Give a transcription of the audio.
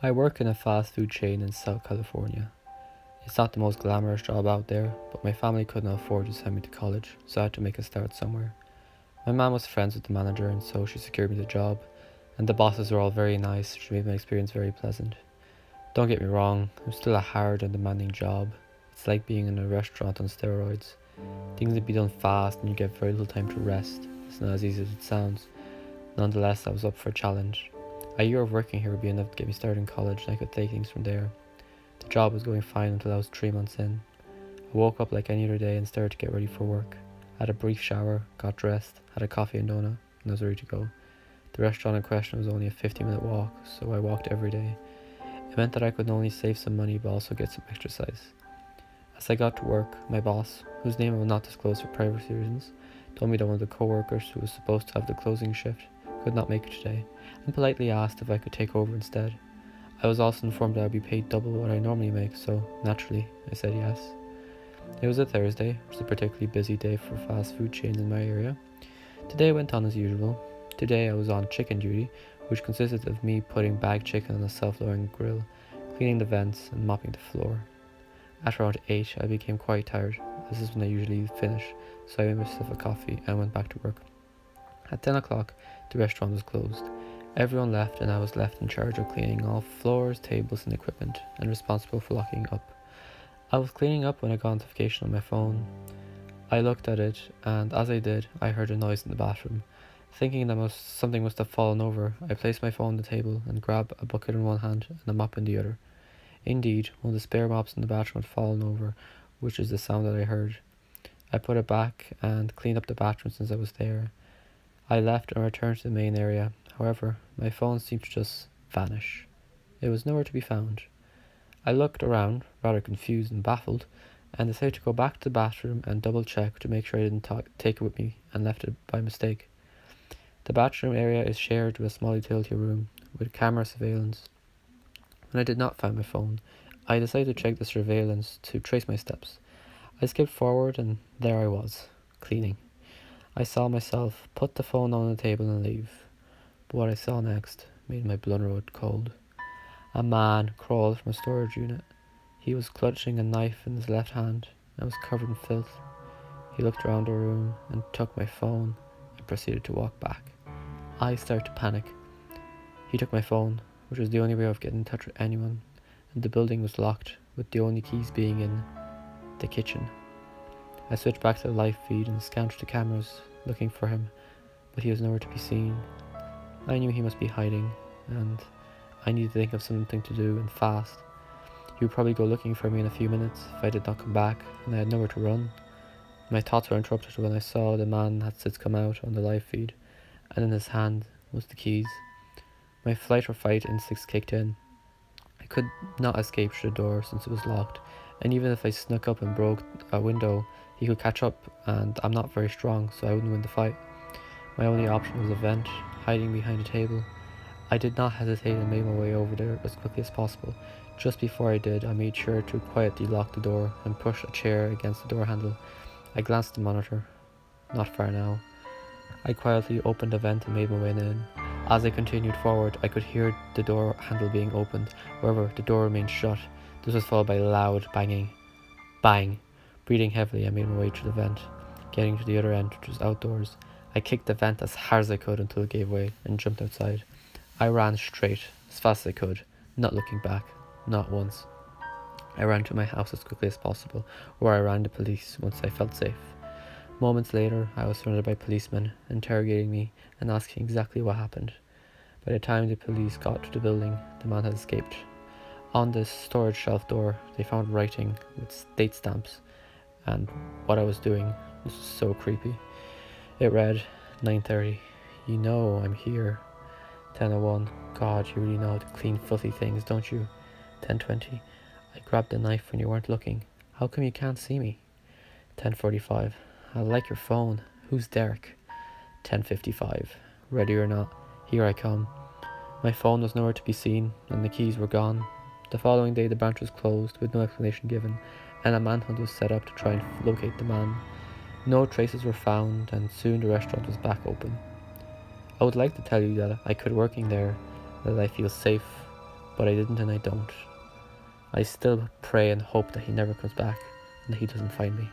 I work in a fast food chain in South California. It's not the most glamorous job out there, but my family couldn't afford to send me to college, so I had to make a start somewhere. My mom was friends with the manager, and so she secured me the job, and the bosses were all very nice, which made my experience very pleasant. Don't get me wrong, it was still a hard and demanding job. It's like being in a restaurant on steroids. Things need to be done fast, and you get very little time to rest. It's not as easy as it sounds. Nonetheless, I was up for a challenge. A year of working here would be enough to get me started in college, and I could take things from there. The job was going fine until I was 3 months in. I woke up like any other day and started to get ready for work. I had a brief shower, got dressed, had a coffee and donut, and I was ready to go. The restaurant in question was only a 50-minute walk, so I walked every day. It meant that I could not only save some money but also get some exercise. As I got to work, my boss, whose name I will not disclose for privacy reasons, told me that one of the co-workers who was supposed to have the closing shift could not make it today, and politely asked if I could take over instead. I was also informed that I would be paid double what I normally make, so naturally, I said yes. It was a Thursday, which was a particularly busy day for fast food chains in my area. Today went on as usual. Today I was on chicken duty, which consisted of me putting bagged chicken on a self-lowering grill, cleaning the vents, and mopping the floor. At around 8, I became quite tired. This is when I usually finish, so I made myself a coffee and went back to work. At 10 o'clock, the restaurant was closed. Everyone left, and I was left in charge of cleaning all floors, tables, and equipment, and responsible for locking up. I was cleaning up when I got a notification on my phone. I looked at it, and as I did, I heard a noise in the bathroom. Thinking that something must have fallen over, I placed my phone on the table and grabbed a bucket in one hand and a mop in the other. Indeed, one of the spare mops in the bathroom had fallen over, which is the sound that I heard. I put it back and cleaned up the bathroom since I was there. I left and returned to the main area. However, my phone seemed to just vanish. It was nowhere to be found. I looked around, rather confused and baffled, and decided to go back to the bathroom and double check to make sure I didn't take it with me and left it by mistake. The bathroom area is shared with a small utility room with camera surveillance. When I did not find my phone, I decided to check the surveillance to trace my steps. I skipped forward and there I was, cleaning. I saw myself put the phone on the table and leave. But what I saw next made my blood run cold. A man crawled from a storage unit. He was clutching a knife in his left hand and was covered in filth. He looked around the room and took my phone and proceeded to walk back. I started to panic. He took my phone, which was the only way of getting in touch with anyone, and the building was locked, with the only keys being in the kitchen. I switched back to the live feed and scanned through the cameras, looking for him, but he was nowhere to be seen. I knew he must be hiding, and I needed to think of something to do, and fast. He would probably go looking for me in a few minutes if I did not come back, and I had nowhere to run. My thoughts were interrupted when I saw the man had since come out on the live feed, and in his hand was the keys. My flight or fight instincts kicked in. I could not escape through the door since it was locked, and even if I snuck up and broke a window, he could catch up, and I'm not very strong, so I wouldn't win the fight. My only option was a vent, hiding behind a table. I did not hesitate and made my way over there as quickly as possible. Just before I did, I made sure to quietly lock the door and push a chair against the door handle. I glanced at the monitor. Not far now. I quietly opened the vent and made my way in. As I continued forward, I could hear the door handle being opened. However, the door remained shut. This was followed by loud banging. Bang! Breathing heavily, I made my way through the vent. Getting to the other end, which was outdoors, I kicked the vent as hard as I could until it gave way and jumped outside. I ran straight, as fast as I could, not looking back, not once. I ran to my house as quickly as possible, where I ran the police once I felt safe. Moments later, I was surrounded by policemen, interrogating me and asking exactly what happened. By the time the police got to the building, the man had escaped. On the storage shelf door, they found writing with date stamps, and what I was doing was so creepy. It read, 9:30, you know I'm here. 10:01, God, you really know how to clean filthy things, don't you? 10:20, I grabbed the knife when you weren't looking. How come you can't see me? 10:45, I like your phone. Who's Derek? 10:55, ready or not, here I come. My phone was nowhere to be seen, and the keys were gone. The following day the branch was closed, with no explanation given, and a manhunt was set up to try and locate the man. No traces were found, and soon the restaurant was back open. I would like to tell you that I quit working there, that I feel safe, but I didn't and I don't. I still pray and hope that he never comes back and that he doesn't find me.